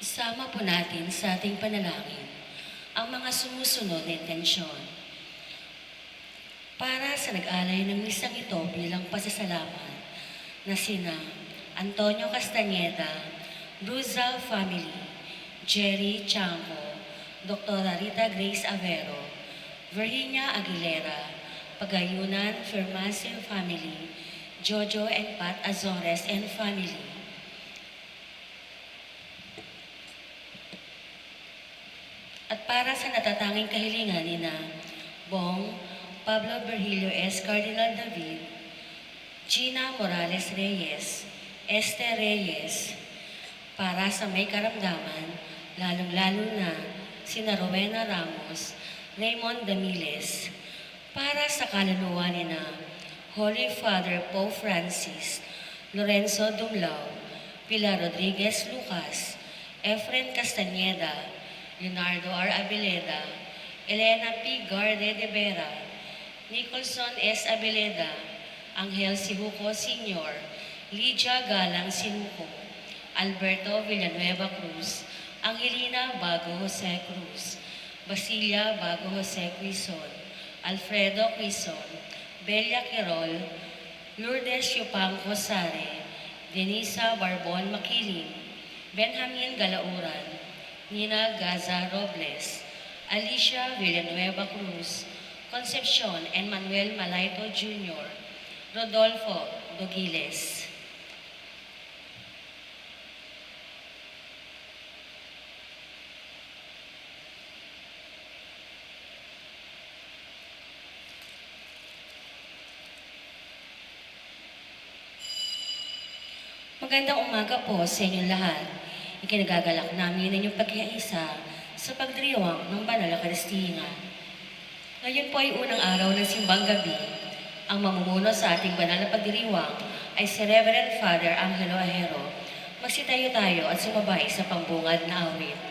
Isama po natin sa ating panalangin ang mga sumusunod na intensyon. Para sa nag-alay ng misang ito bilang pasasalamat na sina Antonio Castañeda, Ruzal Family, Jerry Chanco, Dr. Rita Grace Avero, Virginia Aguilera, Pagayunan Firmacio Family, Jojo and Pat Azores and Family. At para sa natatanging kahilingan ni na Bong, Pablo Virgilio S. Cardinal David, Gina Morales Reyes, Esther Reyes, para sa may karamdaman, lalong-lalo na sina Rowena Ramos, Raymond Damiles, para sa kaluluwa ni na Holy Father Pope Francis, Lorenzo Dumlao, Pilar Rodriguez Lucas, Efren Castañeda, Leonardo R. Abeleda, Elena P. Garde de Vera, Nicholson S. Abeleda, Angel Sihuco Sr., Lydia Galang Sinuco, Alberto Villanueva Cruz, Angelina Bago Jose Cruz, Basilia Bago Jose Quizon, Alfredo Quizon, Belia Quirol, Lourdes Yupanco Sare, Denisa Barbon Makiling, Benjamin Galauran, Nina Gaza Robles, Alicia Villanueva Cruz, Concepcion and Manuel Malaito Jr., Rodolfo Dogiles. Magandang umaga po sa inyong lahat. Ikinagagalak namin ang inyong pagkikaisa sa pagdiriwang ng Banal na Eucharistia. Ngayon po ay unang araw ng simbang gabi. Ang mamumuno sa ating banal na pagdiriwang ay si Reverend Father Angelo Ahero. Magsitayo tayo at sumabay sa pambungad na awit.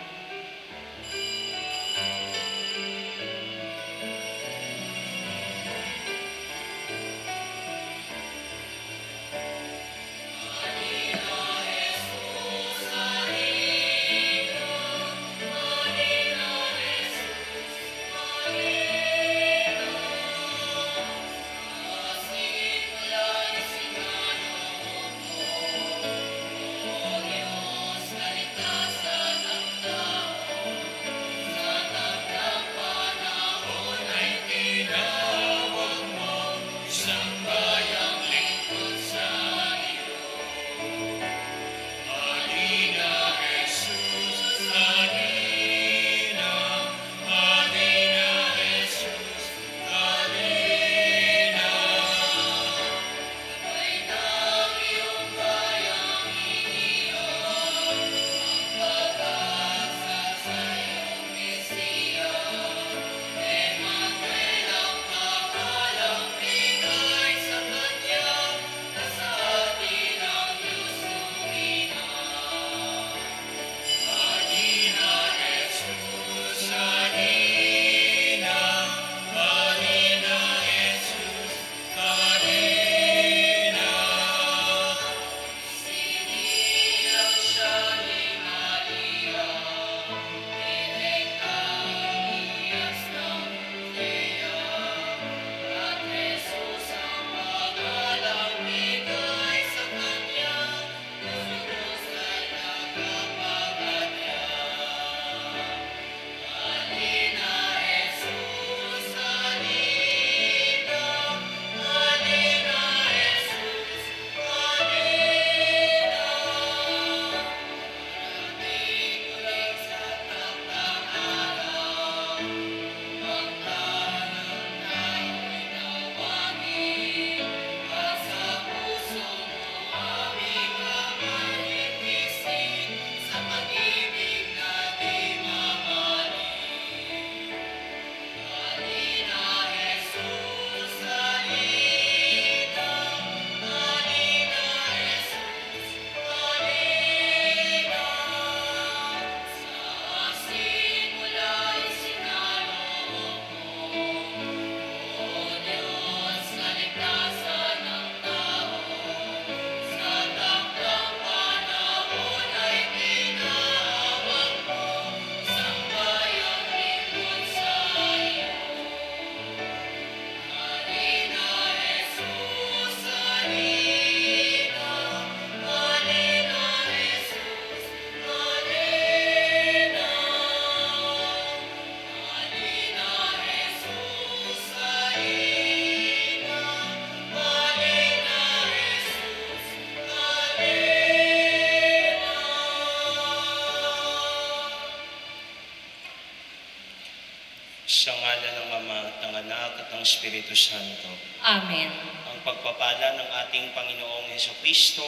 Anak at ng Espiritu Santo. Amen. Ang pagpapala ng ating Panginoong Hesukristo,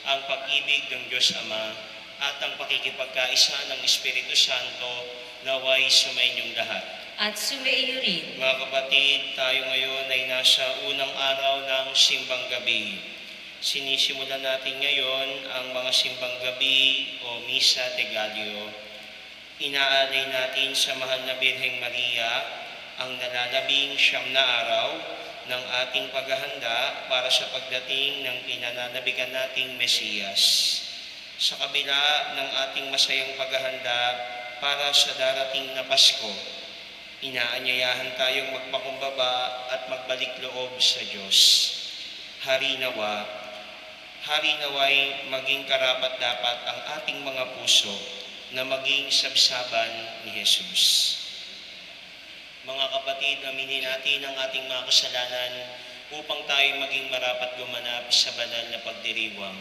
ang pag-ibig ng Diyos Ama, at ang pakikipagkaisa ng Espiritu Santo naway sumainyong lahat. At sumaiyo rin. Mga kapatid, tayo ngayon ay nasa unang araw ng Simbang Gabi. Sinisimulan natin ngayon ang mga Simbang Gabi o Misa de Gallo. Inaalay natin sa mahal na Birheng Maria ang nalalabing 9 na araw ng ating paghahanda para sa pagdating ng pinananabigan nating Mesiyas. Sa kabila ng ating masayang paghahanda para sa darating na Pasko, inaanyayahan tayong magpakumbaba at magbalik loob sa Diyos. Hari naway maging karapat-dapat ang ating mga puso na maging sabsaban ni Jesus. Mga kapatid, aminin natin ang ating mga kasalanan upang tayo maging marapat gumanap sa banal na pagdiriwang.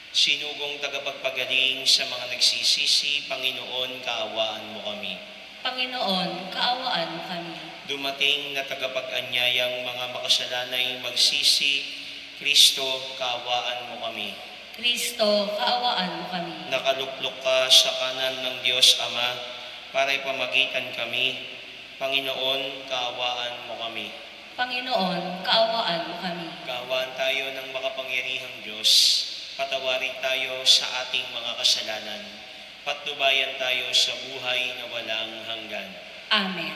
Sinugong tagapagpagaling sa mga nagsisisi, Panginoon, kaawaan mo kami. Panginoon, kaawaan mo kami. Dumating na tagapag-anyayang mga makasalanay magsisi, Kristo, kaawaan mo kami. Kristo, kaawaan mo kami. Nakaluklok ka sa kanan ng Diyos Ama para ipamagitan kami. Panginoon, kaawaan mo kami. Panginoon, kaawaan mo kami. Kaawaan tayo ng makapangyarihang Diyos. Patawarin tayo sa ating mga kasalanan. Patnubayan tayo sa buhay na walang hanggan. Amen.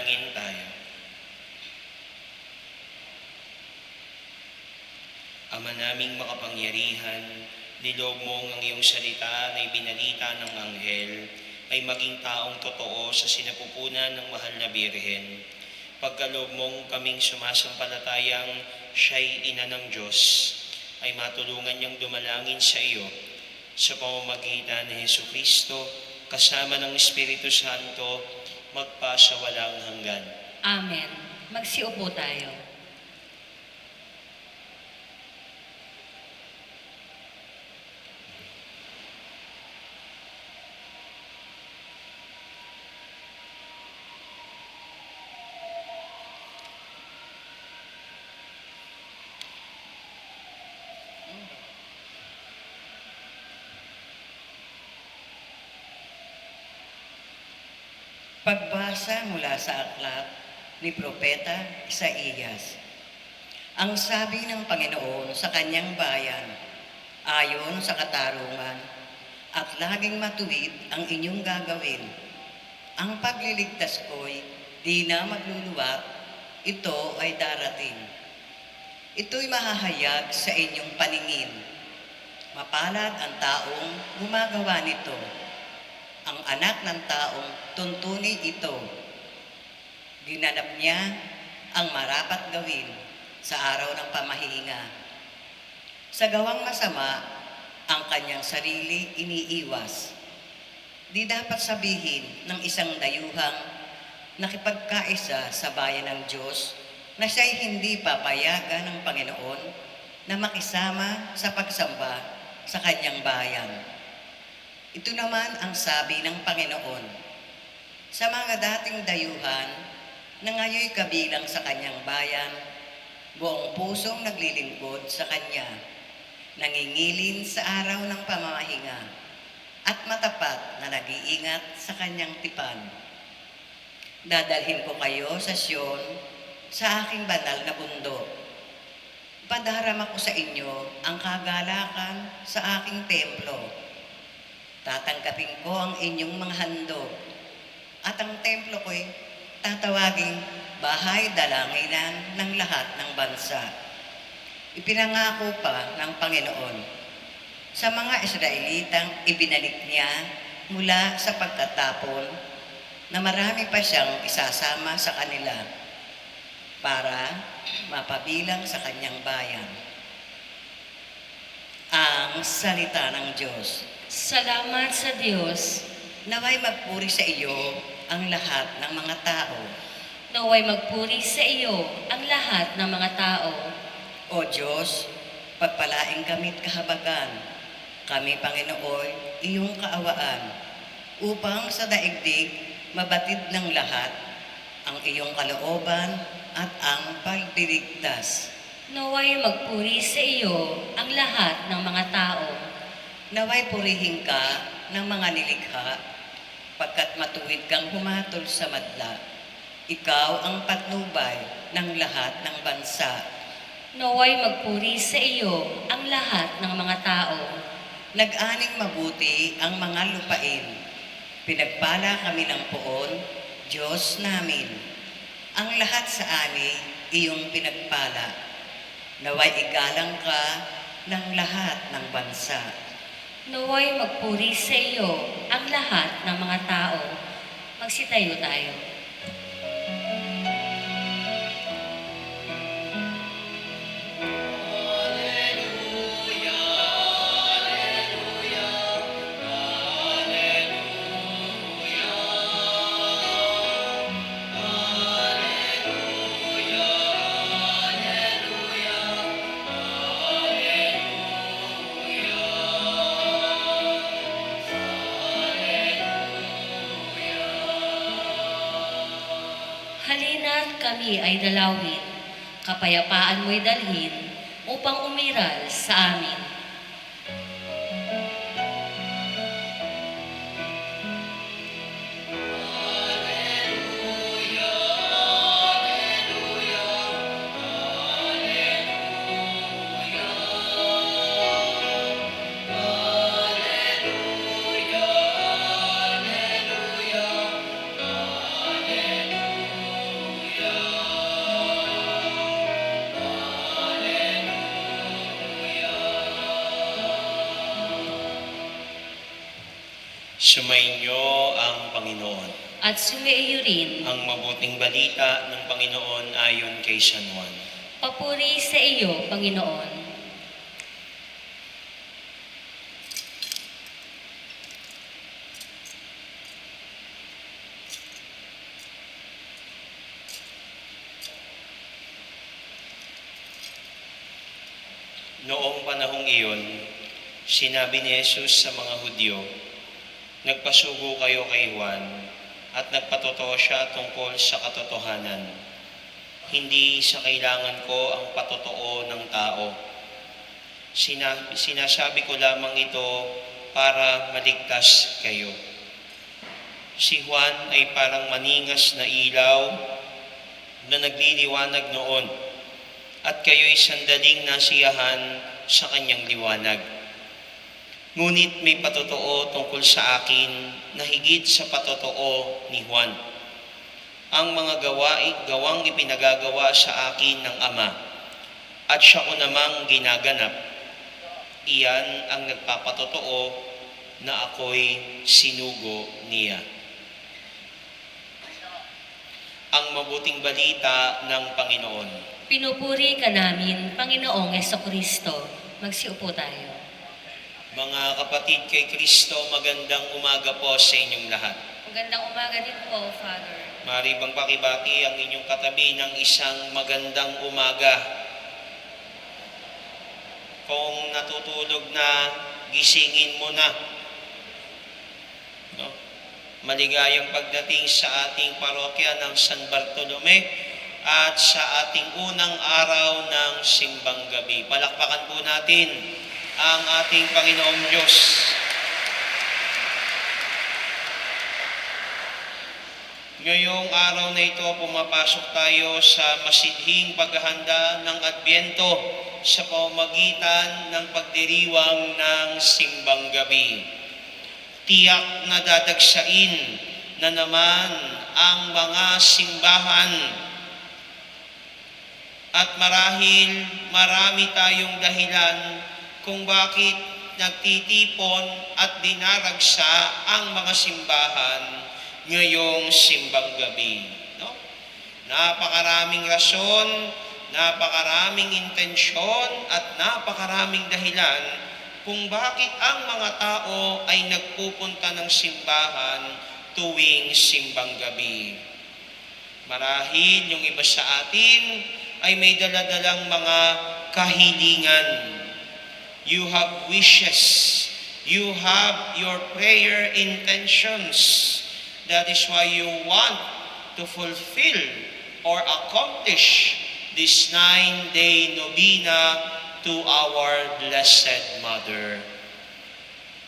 Manalangin tayo. Ama naming makapangyarihan, niloob mong ang iyong salita na ibinalita ng anghel ay maging taong totoo sa sinapupunan ng mahal na Birhen. Pagkaloob mong kaming sumasampalatayang siya'y ina ng Diyos, ay matulungan niyang dumalangin sa iyo sa pamamagitan ni Jesucristo kasama ng Espiritu Santo magpa sa walang hanggan. Amen. Magsiupo tayo. Pagbasa mula sa aklat ni Propeta Isaías. Ang sabi ng Panginoon sa kanyang bayan, ayon sa katarungan, at laging matuwid ang inyong gagawin. Ang pagliligtas ko'y di na magluluwak, ito ay darating. Ito'y mahahayag sa inyong paningin. Mapalad ang taong gumagawa nito. Ang anak ng taong tuntunin ito. Ginanap niya ang marapat gawin sa araw ng pamahiinga. Sa gawang masama, ang kanyang sarili iniiwas. Di dapat sabihin ng isang dayuhang nakipagkaisa sa bayan ng Diyos na siya'y hindi papayagan ng Panginoon na makisama sa pagsamba sa kanyang bayan. Ito naman ang sabi ng Panginoon, sa mga dating dayuhan na ngayoy kabilang sa kanyang bayan, buong pusong naglilingkod sa kanya, nangingilin sa araw ng pamamahinga, at matapat na nag-iingat sa kanyang tipan. Dadalhin ko kayo sa Sion, sa aking banal na bundok. Padarama ko sa inyo ang kagalakan sa aking templo. Tatanggapin ko ang inyong mga handog, at ang templo ko'y tatawaging bahay dalanginan ng lahat ng bansa. Ipinangako pa ng Panginoon sa mga Israelitang ibinalik niya mula sa pagtatapon na marami pa siyang isasama sa kanila para mapabilang sa kanyang bayan. Ang salita ng Diyos. Salamat sa Diyos. Naway magpuri sa iyo ang lahat ng mga tao. Naway magpuri sa iyo ang lahat ng mga tao. O Diyos, pagpalaing kami't kahabagan, kami Panginoon, iyong kaawaan, upang sa daigdig mabatid ng lahat ang iyong kalooban at ang pagdiligtas. Naway magpuri sa iyo ang lahat ng mga tao. Naway purihin ka ng mga nilikha, pagkat matuwid kang humatol sa madla. Ikaw ang patnubay ng lahat ng bansa. Naway magpuri sa iyo ang lahat ng mga tao. Nag-aning mabuti ang mga lupain. Pinagpala kami ng poon, Diyos namin. Ang lahat sa ani, iyong pinagpala. Naway igalang ka ng lahat ng bansa. Naway magpuri sa iyo ang lahat ng mga tao. Magsitayo tayo. Halina't kami ay dalawin, kapayapaan mo'y dalhin, upang umiral sa amin. Sumainyo ang Panginoon. At sumaiyo rin. Ang mabuting balita ng Panginoon ayon kay San Juan. Papuri sa iyo, Panginoon. Noong panahong iyon, sinabi ni Jesus sa mga Hudyo, "Nagpasugo kayo kay Juan at nagpatotoo siya tungkol sa katotohanan. Hindi sa kailangan ko ang patotoo ng tao. Sinasabi ko lamang ito para maligtas kayo." Si Juan ay parang maningas na ilaw na nagliliwanag noon at kayo'y sandaling nasiyahan sa kanyang liwanag. Ngunit may patotoo tungkol sa akin na higit sa patotoo ni Juan. Ang mga gawang ipinagagawa sa akin ng Ama at siya ko namang ginaganap. Iyan ang nagpapatotoo na ako'y sinugo niya. Ang mabuting balita ng Panginoon. Pinupuri ka namin, Panginoong Jesucristo. Magsiupo tayo. Mga kapatid kay Kristo, magandang umaga po sa inyong lahat. Magandang umaga din po, Father. Maaari bang pakibati ang inyong katabi ng isang magandang umaga? Kung natutulog na, gisingin mo na. No? Maligayang pagdating sa ating parokya ng San Bartolome at sa ating unang araw ng simbang gabi. Palakpakan po natin ang ating Panginoong Diyos. Ngayong araw na ito, pumapasok tayo sa masidhing paghahanda ng Adbyento sa pamamagitan ng pagdiriwang ng simbang gabi. Tiyak na dadagsain na naman ang mga simbahan at marahil marami tayong dahilan kung bakit nagtitipon at dinaragsa ang mga simbahan ngayong simbang gabi. No? Napakaraming rason, napakaraming intensyon at napakaraming dahilan kung bakit ang mga tao ay nagpupunta ng simbahan tuwing simbang gabi. Marahil yung iba sa atin ay may daladalang mga kahilingan. You have wishes. You have your prayer intentions. That is why you want to fulfill or accomplish this 9-day novena to our Blessed Mother.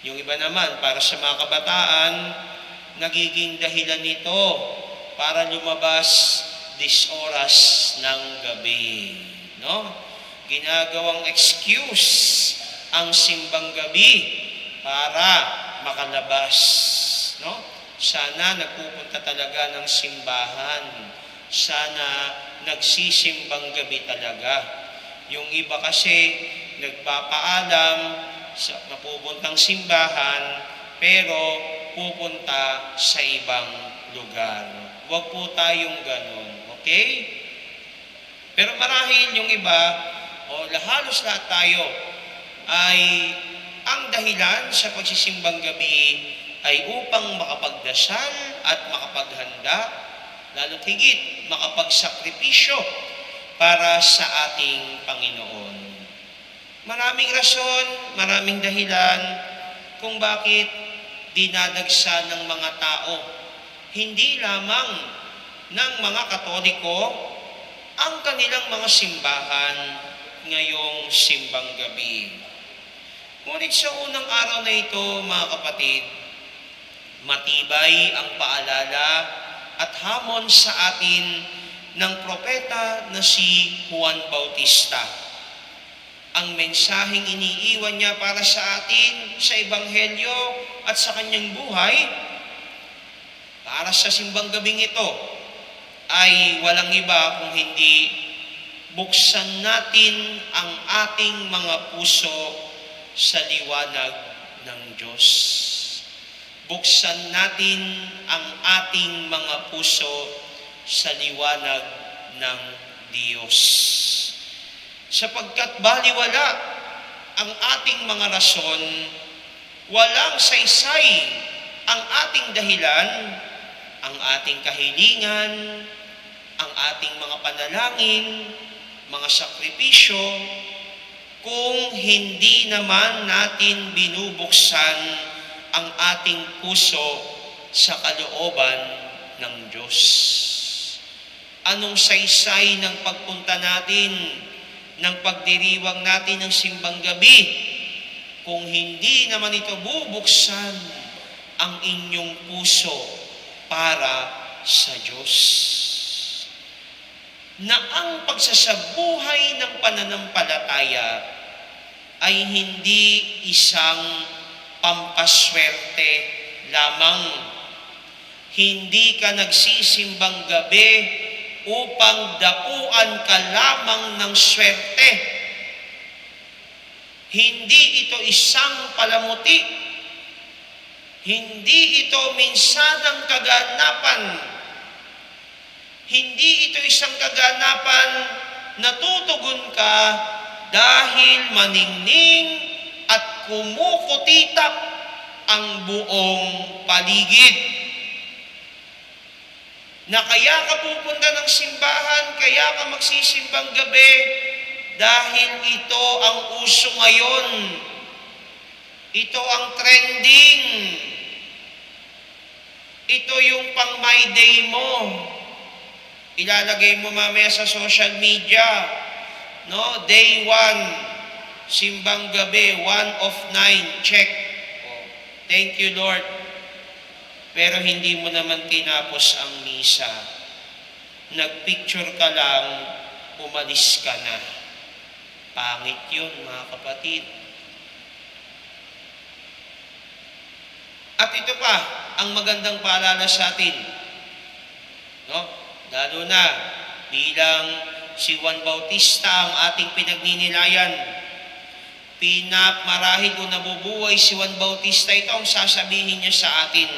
Yung iba naman, para sa mga kabataan, nagiging dahilan nito para lumabas this oras ng gabi. No? Ginagawang excuse ang simbang gabi para makalabas. No? Sana nagpupunta talaga ng simbahan. Sana nagsisimbang gabi talaga. Yung iba kasi nagpapaalam sa mapupuntang simbahan pero pupunta sa ibang lugar. Huwag po tayong ganun. Okay? Pero marahil yung iba, o halos lahat tayo, ay ang dahilan sa pagsisimbang gabi ay upang makapagdasal at makapaghanda, lalo't higit makapagsakripisyo para sa ating Panginoon. Maraming rason, maraming dahilan kung bakit dinadagsa ng mga tao. Hindi lamang ng mga Katoliko ang kanilang mga simbahan ngayong simbang gabi. Ngunit sa unang araw na ito, mga kapatid, matibay ang paalala at hamon sa atin ng propeta na si Juan Bautista. Ang mensaheng iniiwan niya para sa atin sa Ebanghelyo at sa kanyang buhay, para sa simbang gabing ito, ay walang iba kung hindi buksan natin ang ating mga puso sa liwanag ng Diyos. buksan natin ang ating mga puso sa liwanag ng Diyos. Sapagkat baliwala ang ating mga rason, walang saysay ang ating dahilan, ang ating kahilingan, ang ating mga panalangin, mga sakripisyo, kung hindi naman natin binubuksan ang ating puso sa kalooban ng Diyos. Anong saysay ng pagpunta natin, ng pagdiriwang natin ng simbang gabi, kung hindi naman ito bubuksan ang inyong puso para sa Diyos? Na ang pagsasabuhay ng pananampalataya ay hindi isang pampaswerte lamang. Hindi ka nagsisimbang gabi upang dapuan ka lamang ng swerte. Hindi ito isang palamuti. Hindi ito minsanang kaganapan. Hindi ito isang kaganapan na tutugon ka dahil maningning at kumukutitap ang buong paligid. Na kaya ka pupunta ng simbahan, kaya ka magsisimbang gabi, dahil ito ang uso ngayon. Ito ang trending. Ito yung pang my day mo. Ilalagay mo mamaya sa social media, no? Day 1, simbang gabi, 1 of 9, check. Oh, thank you, Lord. Pero hindi mo naman tinapos ang misa. Nagpicture ka lang, umalis ka na. Pangit yun, mga kapatid. At ito pa, ang magandang paalala sa atin, no? Lalo na bilang si Juan Bautista ang ating pinagninilayan. Marahil kung nabubuhay si Juan Bautista, ito ang sasabihin niya sa atin.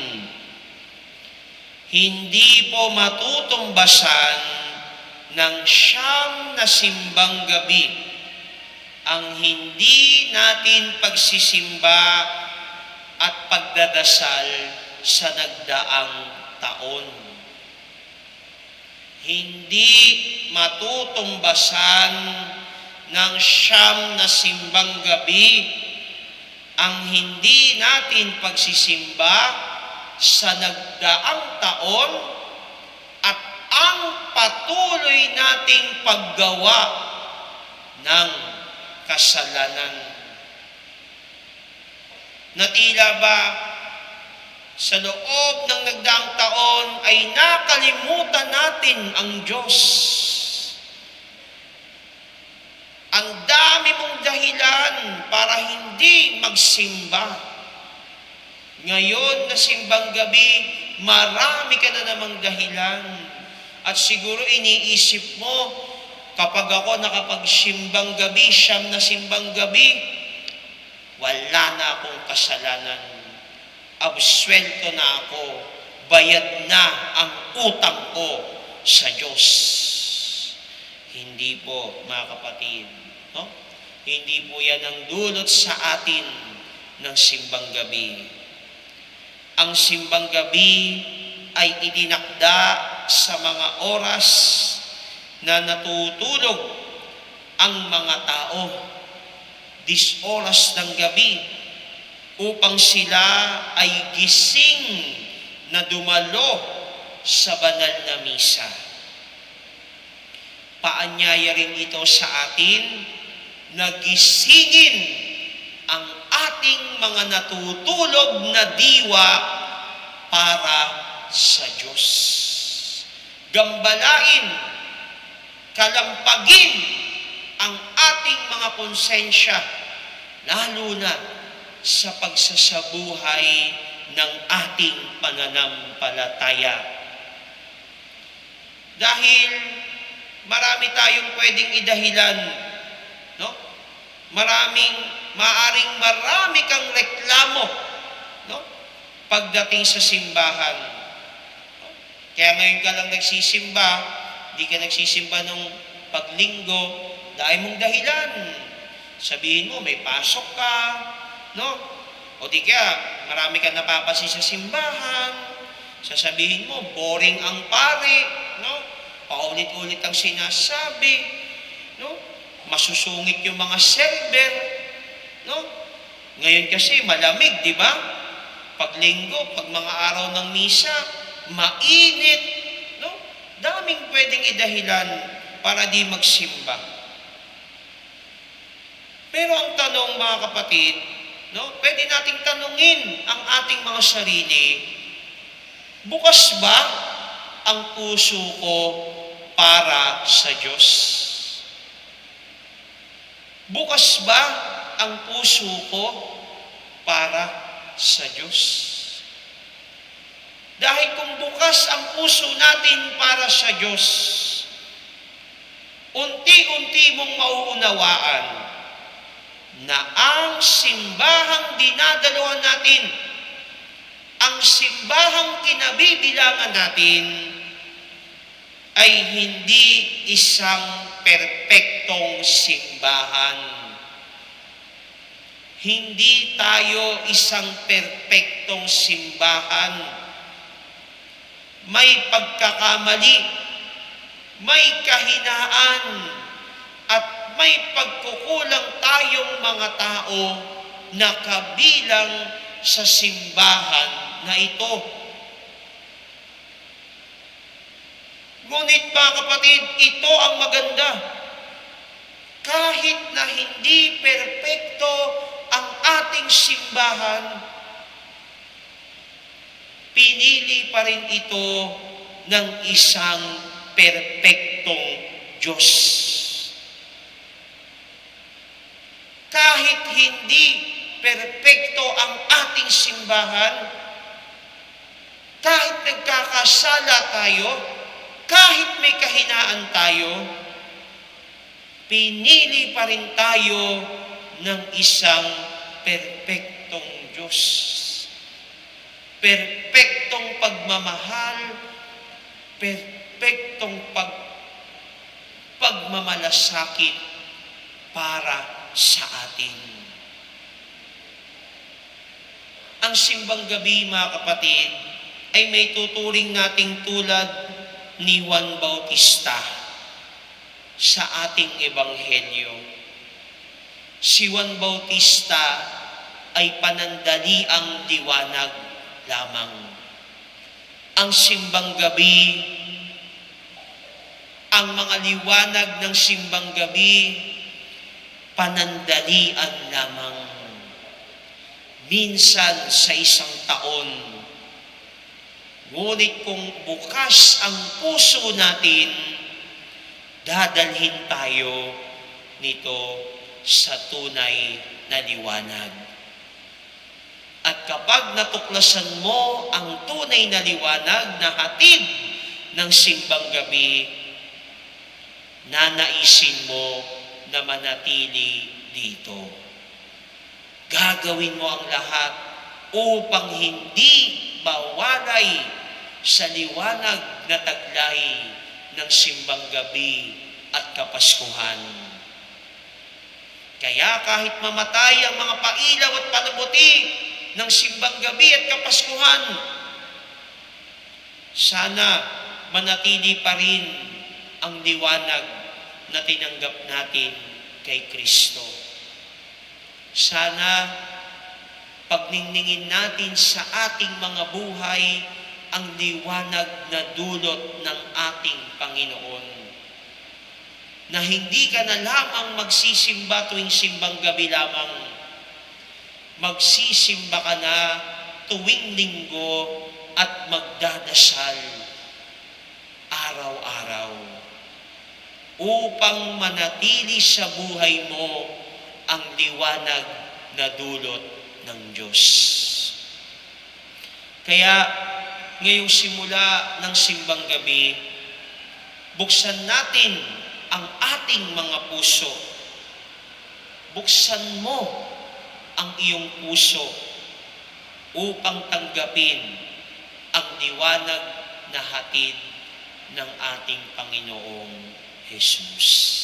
Hindi po matutumbasan ng siyam na simbang gabi ang hindi natin pagsisimba at pagdadasal sa nagdaang taon. Hindi matutumbasan ng siyam na simbang gabi ang hindi natin pagsisimba sa nagdaang taon at ang patuloy nating paggawa ng kasalanan. Na tila ba sa loob ng nagdaang taon ay nakalimutan natin ang Diyos. Ang dami mong dahilan para hindi magsimba. Ngayon na simbang gabi, marami ka na namang dahilan. At siguro iniisip mo, kapag ako nakapagsimbang gabi, siyam na simbang gabi, wala na akong kasalanan. Absuelto na ako. Bayad na ang utang ko sa Diyos. Hindi po, mga kapatid. No? Hindi po yan ang dulot sa atin ng simbang gabi. Ang simbang gabi ay idinakda sa mga oras na natutulog ang mga tao. 10 oras ng gabi upang sila ay gising na dumalo sa banal na misa. Paanyaya rin ito sa atin na gisingin ang ating mga natutulog na diwa para sa Diyos. Gambalain, kalampagin ang ating mga konsensya, lalo na sa pagsasabuhay ng ating pananampalataya. Dahil marami tayong pwedeng idahilan, no? Marami kang reklamo, no? pagdating sa simbahan. Kaya ngayon ka lang nagsisimba, di ka nagsisimba nung paglinggo, dahil mong dahilan. Sabihin mo, may pasok ka, no? O di kaya, marami ka napapansin sa simbahan, sasabihin mo, boring ang pare, no? Paulit-ulit ang sinasabi, no? Masusungit yung mga server, no? Ngayon kasi malamig, di ba? Pag linggo, pag mga araw ng misa, mainit, no? Daming pwedeng idahilan para di magsimba. Pero ang tanong, mga kapatid, no? Pwede nating tanungin ang ating mga sarili, bukas ba ang puso ko para sa Diyos? Bukas ba ang puso ko para sa Diyos? Dahil kung bukas ang puso natin para sa Diyos, unti-unti mong mauunawaan na ang simbahang dinadalawan natin, ang simbahang kinabibilangan natin, ay hindi isang perpektong simbahan. Hindi tayo isang perpektong simbahan. May pagkakamali, may kahinaan, at may pagkukulang tayong mga tao na kabilang sa simbahan na ito. Ngunit mga kapatid, ito ang maganda. Kahit na hindi perpekto ang ating simbahan, pinili pa rin ito ng isang perpektong Diyos. Kahit hindi perpekto ang ating simbahan, kahit nagkakasala tayo, kahit may kahinaan tayo, pinili pa rin tayo ng isang perpektong Diyos. Perpektong pagmamahal, perpektong pagmamalasakit para sa atin. Ang simbang gabi, mga kapatid, ay may tuturing nating tulad ni Juan Bautista sa ating ebanghelyo. Si Juan Bautista ay panandaliang liwanag lamang. Ang simbang gabi, ang mga liwanag ng simbang gabi, panandalian lamang. Minsan sa isang taon. Ngunit kung bukas ang puso natin, dadalhin tayo nito sa tunay na liwanag. At kapag natuklasan mo ang tunay na liwanag na hatid ng simbang gabi, nanaisin mo na manatili dito. Gagawin mo ang lahat upang hindi mawalay sa liwanag na taglay ng simbang gabi at kapaskuhan. Kaya kahit mamatay ang mga pailaw at palabuti ng simbang gabi at kapaskuhan, sana manatili pa rin ang liwanag na tinanggap natin kay Kristo. Sana pagningningin natin sa ating mga buhay ang liwanag na dulot ng ating Panginoon. Na hindi ka na lamang magsisimba tuwing simbang gabi lamang. Magsisimba ka na tuwing linggo at magdadasal araw-araw upang manatili sa buhay mo ang liwanag na dulot ng Diyos. Kaya ngayong simula ng simbang gabi, buksan natin ang ating mga puso. Buksan mo ang iyong puso upang tanggapin ang liwanag na hatid ng ating Panginoong Jesus.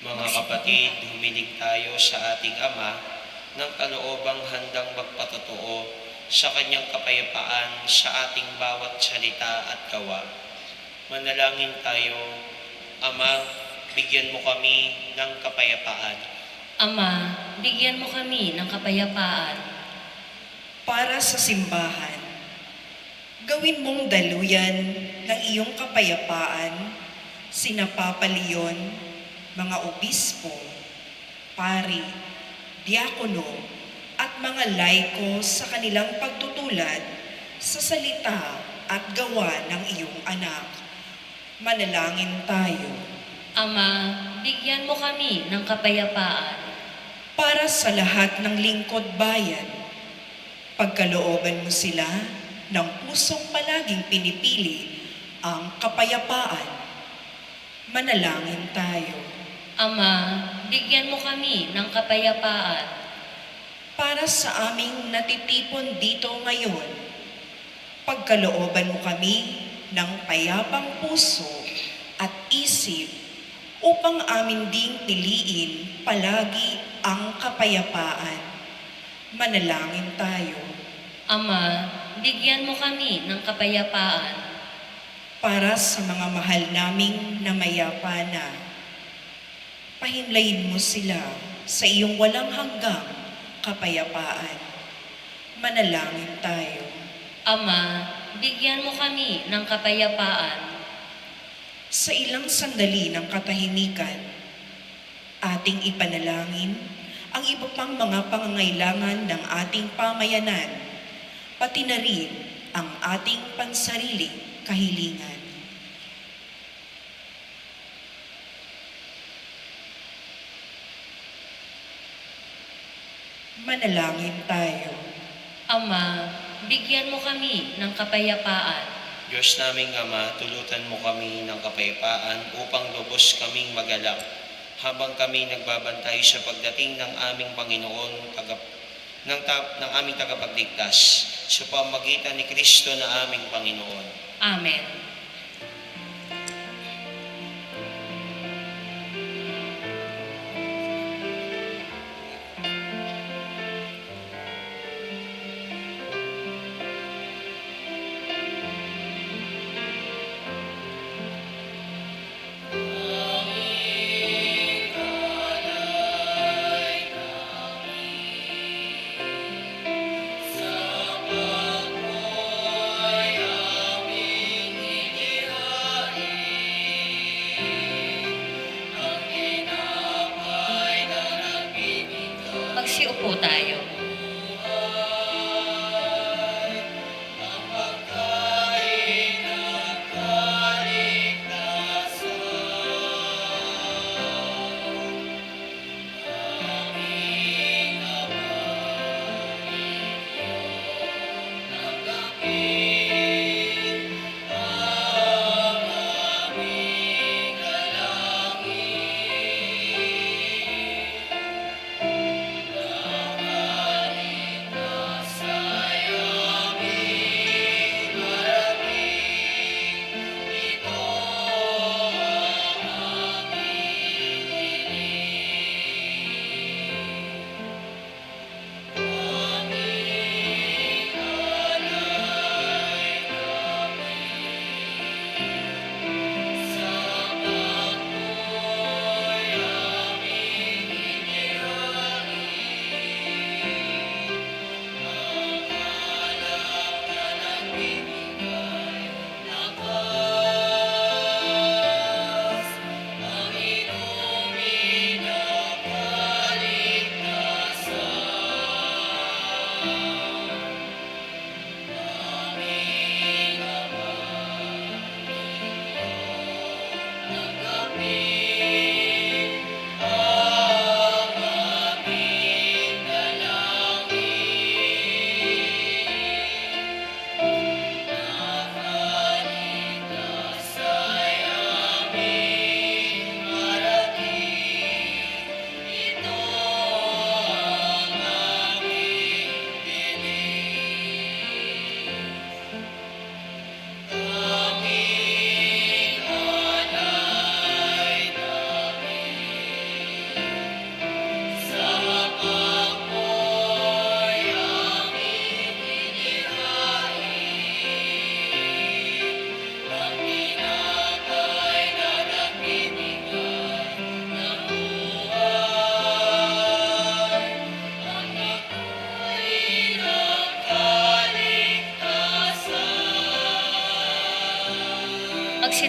Mga kapatid, humiling tayo sa ating Ama ng kaloobang handang magpatotoo sa kanyang kapayapaan sa ating bawat salita at gawa. Manalangin tayo, Ama, bigyan mo kami ng kapayapaan. Ama, bigyan mo kami ng kapayapaan. Para sa simbahan, gawin mong daluyan ng iyong kapayapaan, sina Papa Leon, mga obispo, pari, diakono, at mga laiko sa kanilang pagtutulad sa salita at gawa ng iyong anak. Manalangin tayo. Ama, bigyan mo kami ng kapayapaan. Para sa lahat ng lingkod bayan, pagkalooban mo sila ng pusong palaging pinipili ang kapayapaan. Manalangin tayo. Ama, bigyan mo kami ng kapayapaan. Para sa aming natitipon dito ngayon, pagkalooban mo kami ng payapang puso at isip upang amin ding piliin palagi ang kapayapaan. Manalangin tayo. Ama, bigyan mo kami ng kapayapaan. Para sa mga mahal naming namayapa na, pahimlayin mo sila sa iyong walang hanggang kapayapaan. Manalangin tayo. Ama, bigyan mo kami ng kapayapaan. Sa ilang sandali ng katahimikan, ating ipanalangin ang iba pang mga pangangailangan ng ating pamayanan, pati na rin ang ating pansariling kahilingan. Manalangin tayo. Ama, bigyan mo kami ng kapayapaan. Diyos naming Ama, tulutan mo kami ng kapayapaan upang lubos kaming magalak habang kami nagbabantay sa pagdating ng aming Panginoon ng aming tagapagligtas sa pamagitan ni Kristo na aming Panginoon. Amen. Magsiupo tayo.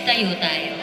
Magsitayo tayo.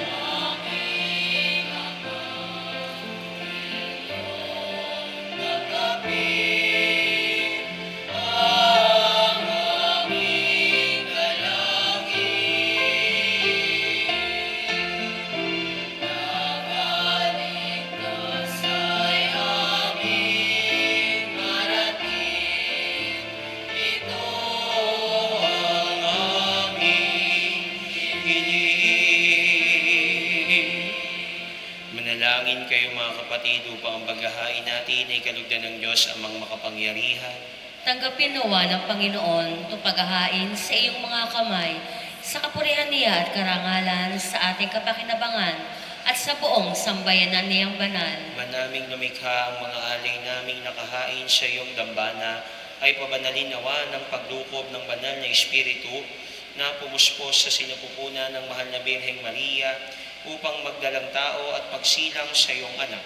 Manalangin kayo mga kapatid upang ang paghahain natin ay kalugdan ng Diyos amang makapangyarihan. Tanggapin nawa ng Panginoon itong paghahain sa iyong mga kamay, sa kapurihan niya at karangalan, sa ating kapakinabangan, at sa buong sambayanan niyang banal. Manaming lumikha ang mga alay naming nakahain sa iyong dambana, ay pabanalin nawa ng paglukob ng banal na Espiritu na pumuspos sa sinapupunan ng mahal na Birheng Maria upang magdalang tao at pagsilang sa iyong anak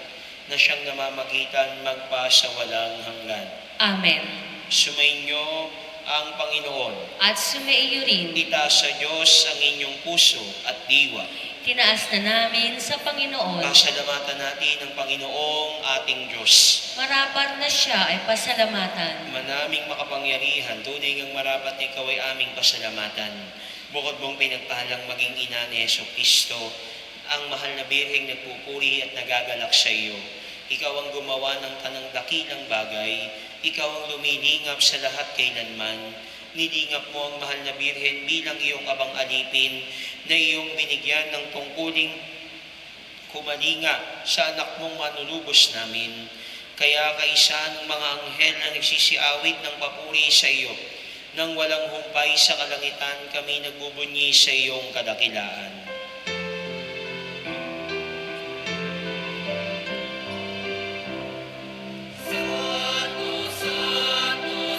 na siyang namamagitan magpa sa walang hanggan. Amen. Sumainyo ang Panginoon. At sumaiyo rin, Itaas sa Diyos ang inyong puso at diwa. tinaas na namin sa Panginoon. Pasalamatan natin ang Panginoong ating Diyos. Marapat na siya ay pasalamatan. Manaming makapangyarihan, tunay ngang marapat na ikaw ay aming pasalamatan. Bukod mong pinagpahalang maging ina ni Jesucristo, ang mahal na Birheng nagpupuri at nagagalak sa iyo. Ikaw ang gumawa ng tanang dakilang bagay. Ikaw ang lumilingap sa lahat kailanman. Nilingap mo ang mahal na Birhen bilang iyong abang alipin na iyong binigyan ng tungkuling kumalinga sa anak mong manunubos namin. Kaya kaisa ng mga anghel na nagsisiawit ng papuri sa iyo, nang walang humpay sa kalangitan kami nagbubunyi sa iyong kadakilaan.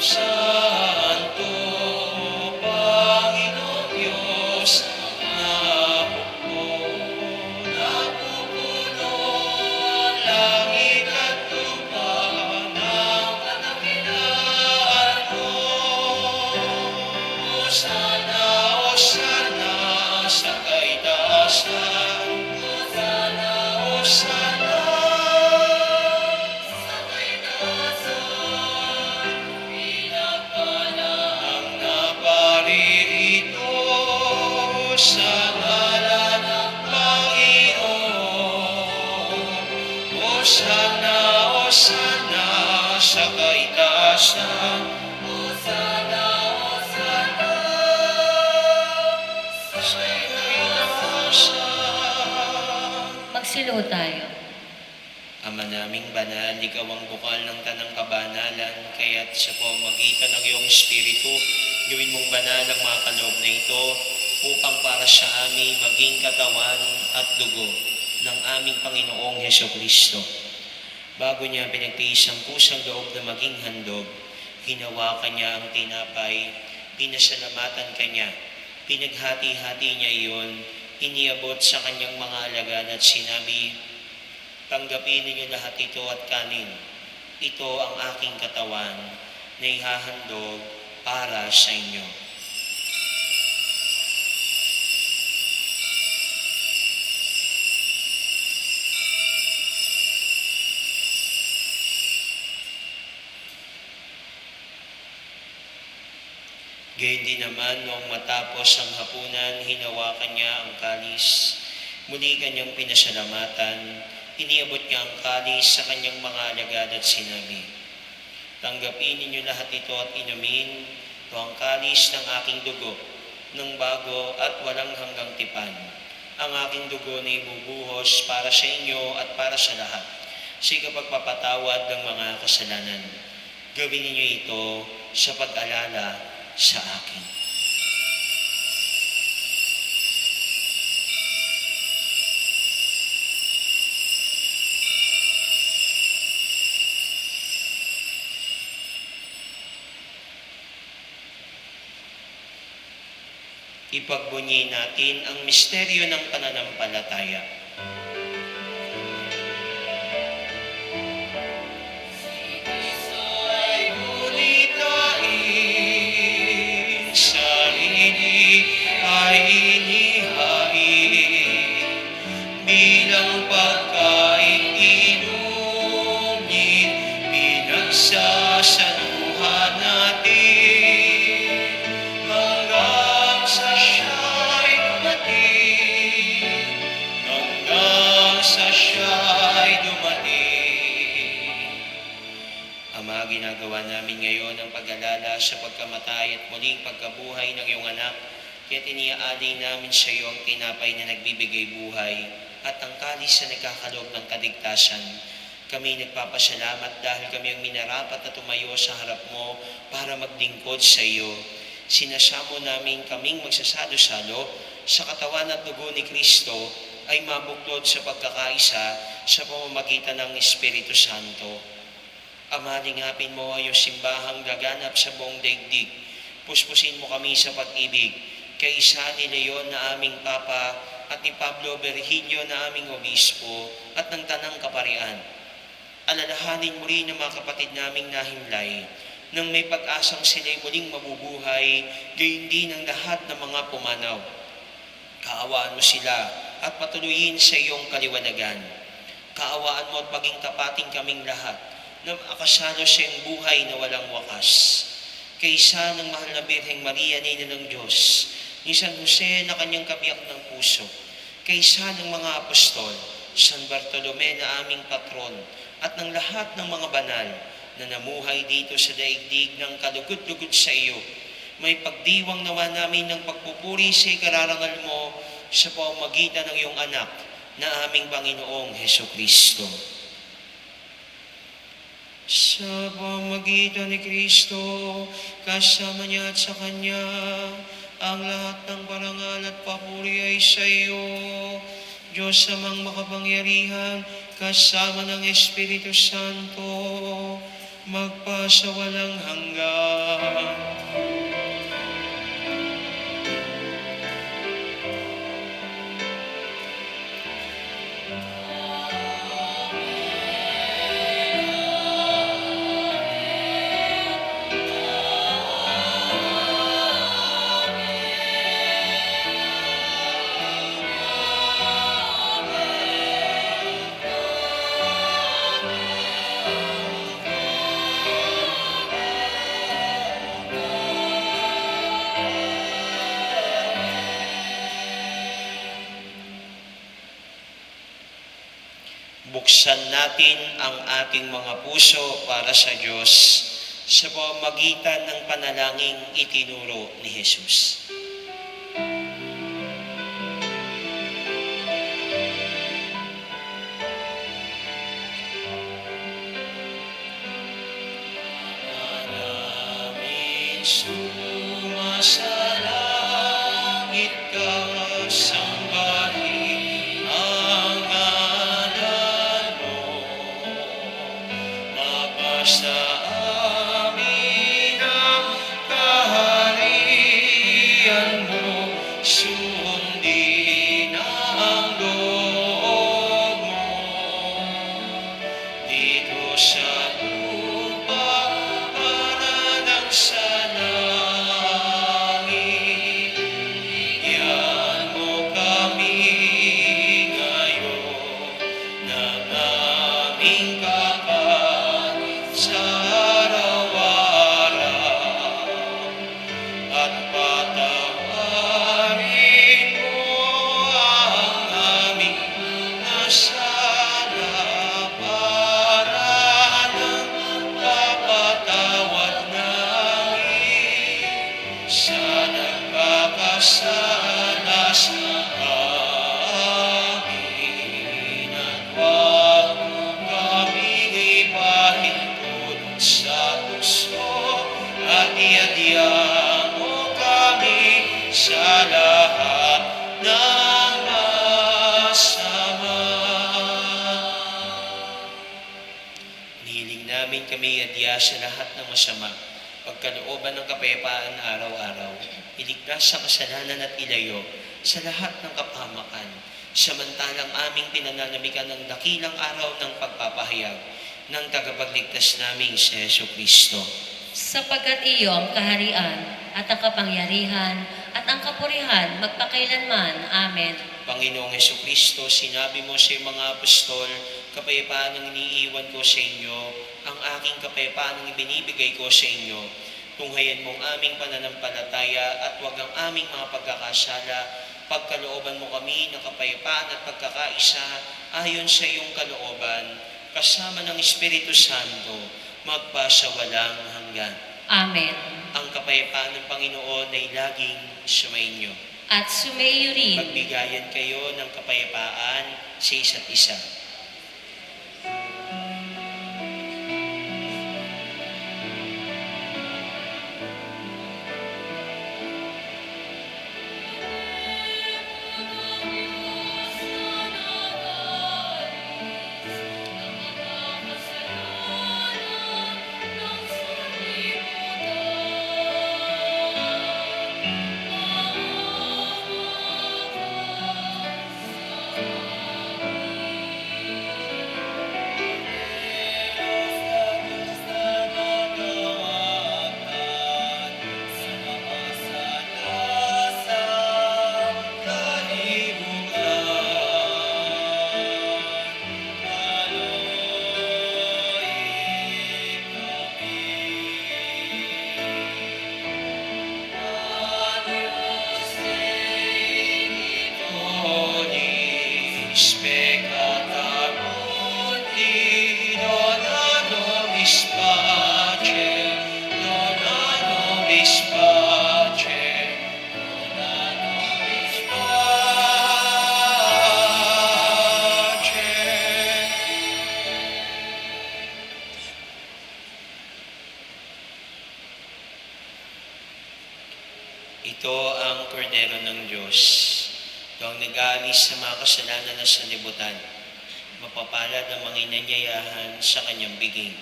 Santo, Panginoong Diyos, napupuno ang langit at lupa ng kadakilaan mo. Hosana, Hosana sa kaitaasan. Hosana, Hosana sa kaitaasan. Ang naparirito sa ngalan ng Panginoon. Hosana, Hosana sa kaitaasan. Hosana, Hosana sa kaitaasan. Magsilo tayo. Ama naming banal, ikaw ang bukal ng tanang kabanalan, kaya't sa pamamagitan ng iyong Espiritu, gawin mong banal ang mga kaloob na ito upang para sa amin maging katawan at dugo ng aming Panginoong Jesucristo. Bago niya pinagtiis ang pusang loob na maging handog, hinawakan niya ang tinapay, pinasalamatan kanya, pinaghati-hati niya iyon, iniabot sa kanyang mga alagad at sinabi, "Tanggapin ninyo lahat ito at kanin. Ito ang aking katawan na ihahandog para sa inyo." Gayon din naman noong matapos ang hapunan, hinawakan niya ang kalis. Muli kanyang pinasalamatan. Iniabot niya ang kalis sa kanyang mga alagad at sinabi, "Tanggapin ninyo lahat ito at inumin. Ito ang kalis ng aking dugo, ng bago at walang hanggang tipan. Ang aking dugo na ibubuhos para sa inyo at para sa lahat, sa ikapagpapatawad ng mga kasalanan. Gawin ninyo ito sa pag-alala sa akin." Ipagbunyi natin ang misteryo ng pananampalataya. Ay gunitain, sarili ay inihain. ginagawa namin ngayon ang pag-alala sa pagkamatay at muling pagkabuhay ng iyong anak, kaya iniaalay namin sa iyo ang tinapay na nagbibigay buhay at ang kalis na nagkakaloob ng kaligtasan. Kami nagpapasalamat dahil kami ang minarapat na tumayo sa harap mo para maglingkod sa iyo. Sinasamo namin kaming magsasalo-salo sa katawan at dugo ni Kristo ay mabuklod sa pagkakaisa sa pamamagitan ng Espiritu Santo. Ama, lingapin mo ang iyong simbahang laganap sa buong daigdig. Puspusin mo kami sa pag-ibig kay isa ni Leon na aming Papa at ni Pablo Berhinyo na aming Obispo at ng Tanang Kaparian. Alalahanin mo rin ang mga kapatid naming nahimlay nang may pag-asang sila'y muling mabubuhay, gayon din ang lahat ng mga pumanaw. Kaawaan mo sila at patuloyin sa iyong kaliwanagan. Kaawaan mo at maging tapating kaming lahat na makasalo sa iyong buhay na walang wakas. Kaysa ng mahal na Birheng Maria, Ina ng Diyos, ni San Jose na kanyang kabiyak ng puso, kaysa ng mga apostol, San Bartolome na aming patron, at ng lahat ng mga banal na namuhay dito sa daigdig ng kalugod-lugod sa iyo, may pagdiwang nawa namin ng pagpupuri sa ikararangal mo sa pamamagitan ng iyong anak na aming Panginoong Hesukristo. Sa pamamagitan ni Kristo, kasama niya at sa Kanya, ang lahat ng parangal at papuri ay sa iyo, Diyos amang makapangyarihan, kasama ng Espiritu Santo, magpasawalang hanggan. Buksan natin ang ating mga puso para sa Diyos sa pamamagitan ng panalangin itinuro ni Jesus. Maraming sumasalangit ka, sambahin ang ngalan mo. Mapasa amin ang kaharian mo, sundin ang loob mo. Dito sa lupa, para sa langit. Bigyan mo kami ngayon ng aming kakanin sa araw-araw. At patawarin mo ang aming nasala para ng papatawad namin sa nagkakasala sa amin. At huwag mo kaming ipahintulot sa tukso at iadya mo kami sa lahat ng masama. Nihiling namin kami iadya sa lahat ng masama, pagkalooban ng kapayapaan araw-araw, iligtas sa kasalanan at ilayo sa lahat ng kapahamakan, samantalang aming pinananamikan ng dakilang araw ng pagpapahayag ng tagapagligtas naming si Jesucristo. Sapagkat iyo ang kaharian at ang kapangyarihan at ang kapurihan magpakailanman. Amen. Panginoong Jesucristo, sinabi mo sa iyong mga apostol, kapayapaan ang iniiwan ko sa inyo, ang aking kapayapaan ang ibinibigay ko sa inyo. Tunghayan mong aming pananampalataya at huwag ang aming mga pagkakasala. Pagkalooban mo kami ng kapayapaan at pagkakaisa ayon sa iyong kalooban, kasama ng Espiritu Santo, magpa sa walang hanggan. Amen. Ang kapayapaan ng Panginoon ay laging sumainyo. At sumayo rin. Magbigayan kayo ng kapayapaan sa isa't isa. Peccator mundi, dona nobis pacem, dona nobis pacem, dona nobis pacem. Ito ang kordero ng Diyos. Ito ang nag-aalis sa mga kasalanan na sanlibutan. Mapapalad ang mga inanyayahan sa kanyang biging.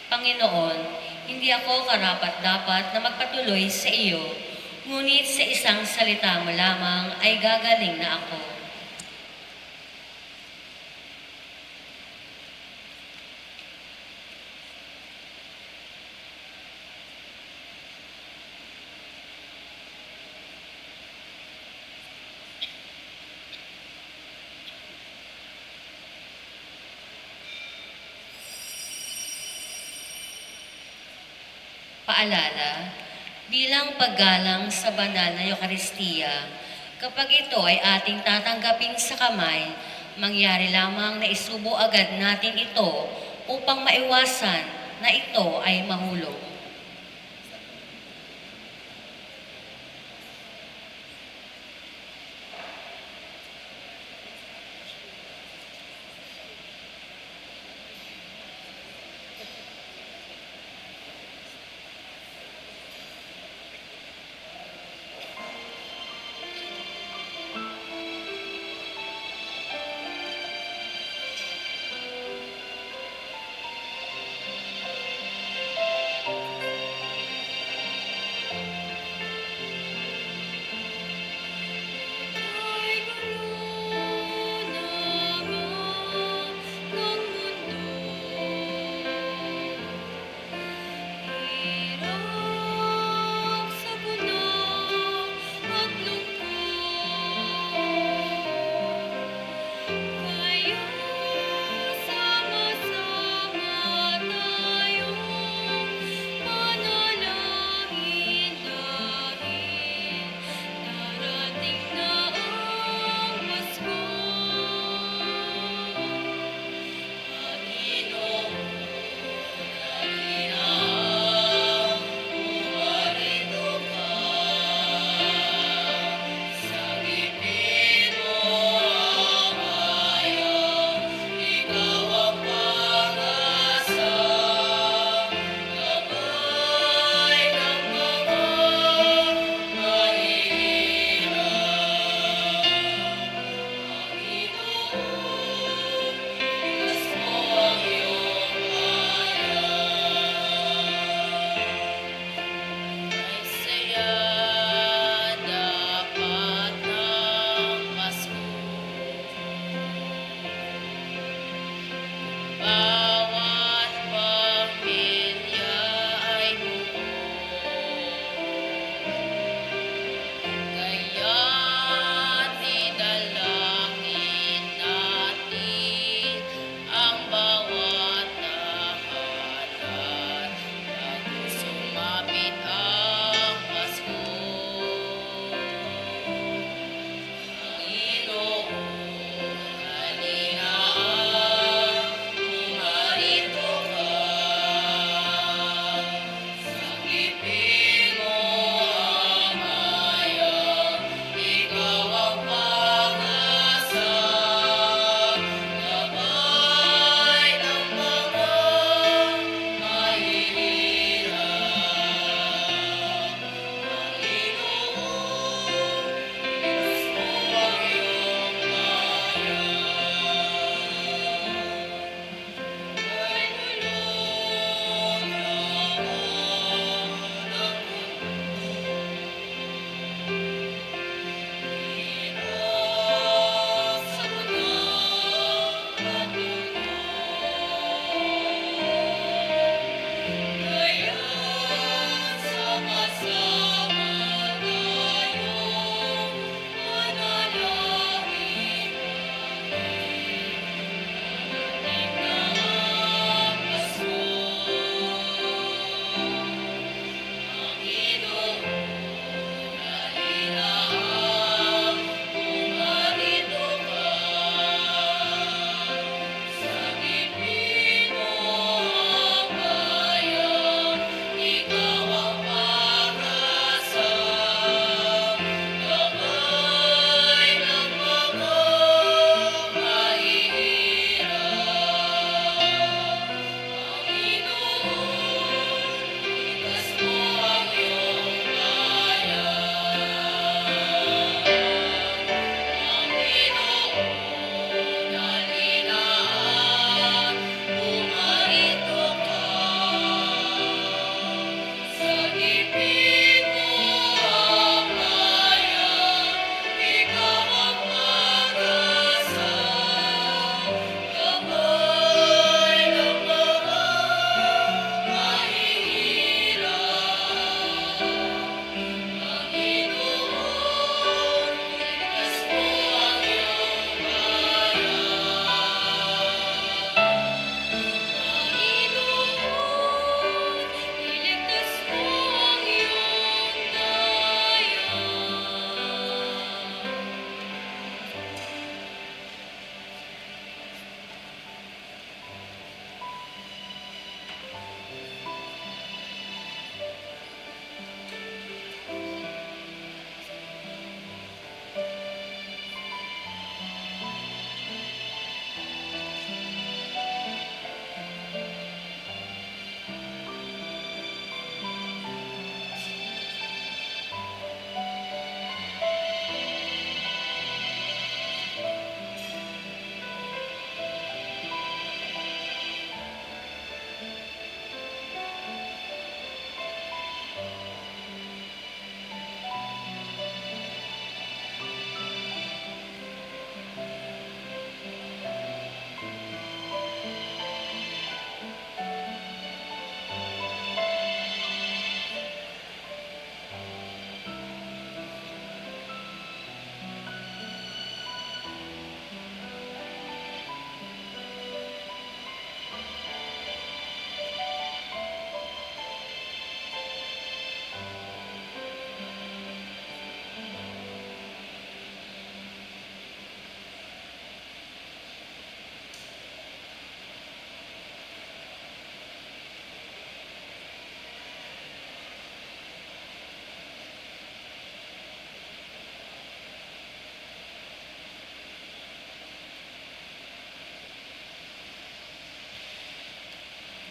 Panginoon, hindi ako karapat-dapat na magpatuloy sa iyo, ngunit sa isang salita mo lamang ay gagaling na ako. Paalala, bilang paggalang sa banal na Eucharistia, kapag ito ay ating tatanggapin sa kamay, mangyari lamang na isubo agad natin ito upang maiwasan na ito ay mahulog.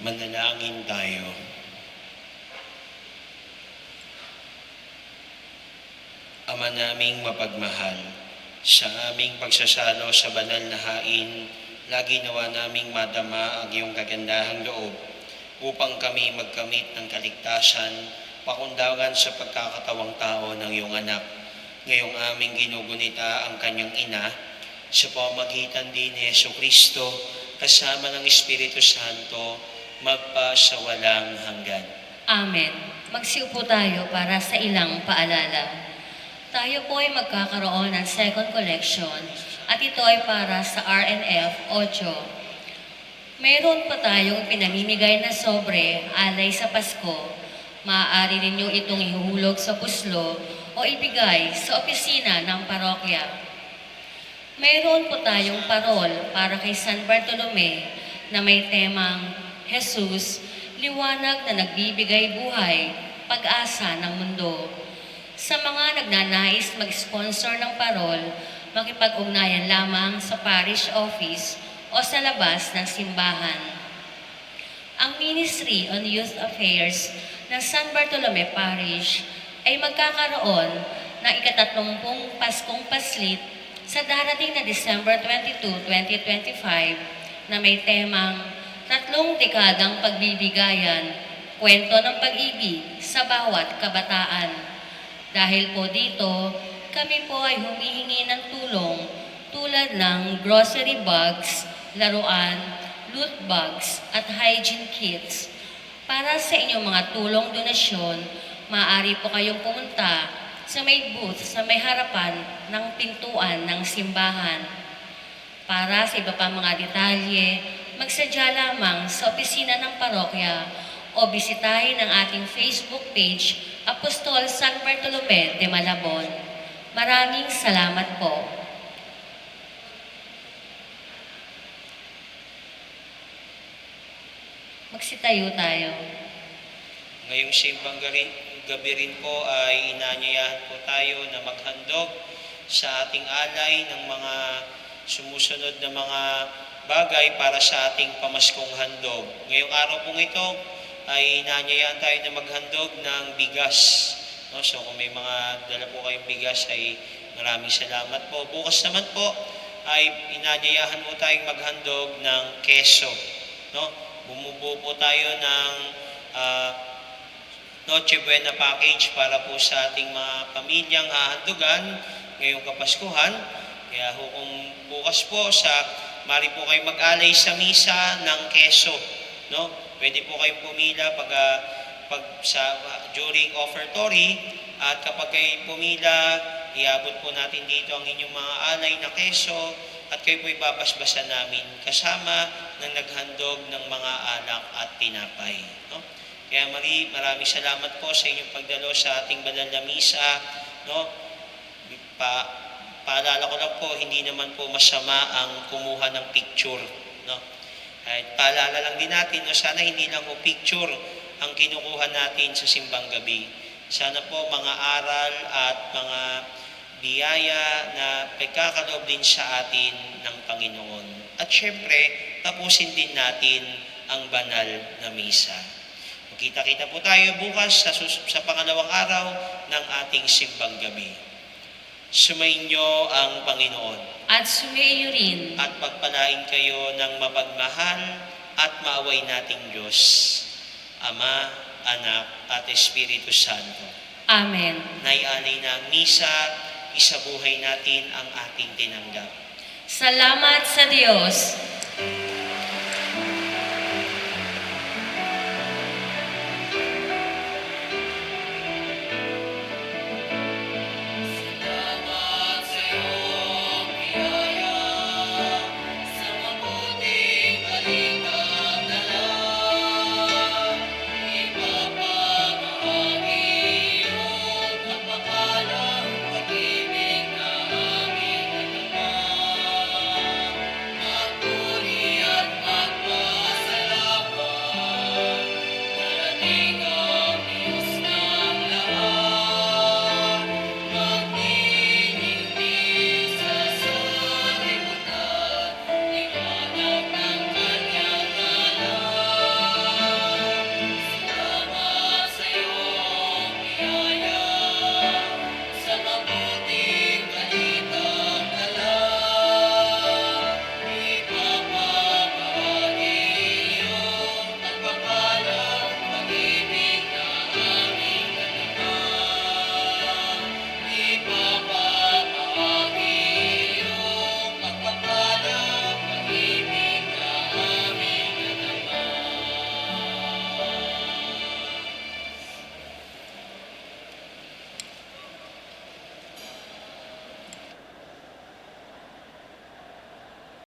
Manalangin tayo. Ama naming mapagmahal, sa aming pagsasalo sa banal na hain, lagi nawa naming madama ang iyong kagandahang loob upang kami magkamit ng kaligtasan, pakundangan sa pagkakatawang tao ng iyong anak. Ngayong aming ginugunita ang kanyang ina, sa pamagitan din ni Jesucristo, kasama ng Espiritu Santo, magpa sa walang hanggan. Amen. Magsiupo tayo para sa ilang paalala. Tayo po ay magkakaroon ng second collection at ito ay para sa RNF 8. Mayroon pa tayong pinamimigay na sobre alay sa Pasko. Maaari ninyo itong ihuhulog sa puslo o ibigay sa opisina ng parokya. Mayroon po tayong parol para kay San Bartolome na may temang Jesus, liwanag na nagbibigay buhay, pag-asa ng mundo. Sa mga nagnanais mag-sponsor ng parol, makipag-ugnayan lamang sa parish office o sa labas ng simbahan. Ang Ministry on Youth Affairs ng San Bartolome Parish ay magkakaroon ng ika-30 Paskong Paslit sa darating na December 22, 2025 na may temang 3 dekadang pagbibigayan, kwento ng pag-ibig sa bawat kabataan. Dahil po dito, kami po ay humihingi ng tulong tulad ng grocery bags, laruan, loot bags at hygiene kits. Para sa inyong mga tulong donasyon, maaari po kayong pumunta sa may booth sa may harapan ng pintuan ng simbahan. Para sa iba pa mga detalye, magsadya lamang sa opisina ng parokya o bisitahin ang ating Facebook page Apostol San Bartolome de Malabon. Maraming salamat po. Magsitayo tayo. Ngayong simbang gabi rin po ay inanyayahan po tayo na maghandog sa ating alay ng mga sumusunod na mga bagay para sa ating pamaskong handog. Ngayong araw pong ito ay inanyayahan tayo na maghandog ng bigas. No? So kung may mga dala po kayong bigas ay maraming salamat po. Bukas naman po ay inanyayahan po tayong maghandog ng keso. No? Bumubuo po tayo ng Noche Buena package para po sa ating mga pamilyang hahandugan ngayong Kapaskuhan. Kaya kung bukas po mari po kayo mag-alay sa misa ng keso. No? Pwede po kayong pumila during offertory at kapag kayo pumila, iabot po natin dito ang inyong mga alay na keso at kayo po ibabasbasan namin kasama ng naghandog ng mga alak at tinapay. No? Kaya maraming salamat po sa inyong pagdalo sa ating banal na misa. No? Paalala ko lang po, hindi naman po masama ang kumuha ng picture. No? At paalala lang din natin, no, sana hindi lang po picture ang kinukuha natin sa simbang gabi. Sana po mga aral at mga biyaya na pagkakaloob din sa atin ng Panginoon. At syempre, tapusin din natin ang banal na misa. Magkita-kita po tayo bukas sa pangalawang araw ng ating simbang gabi. Sumainyo ang Panginoon. At sumaiyo rin. At pagpalain kayo ng mapagmahal at maaway nating Diyos, Ama, Anak, at Espiritu Santo. Amen. Naialay na ang misa, isabuhay natin ang ating tinanggap. Salamat sa Diyos.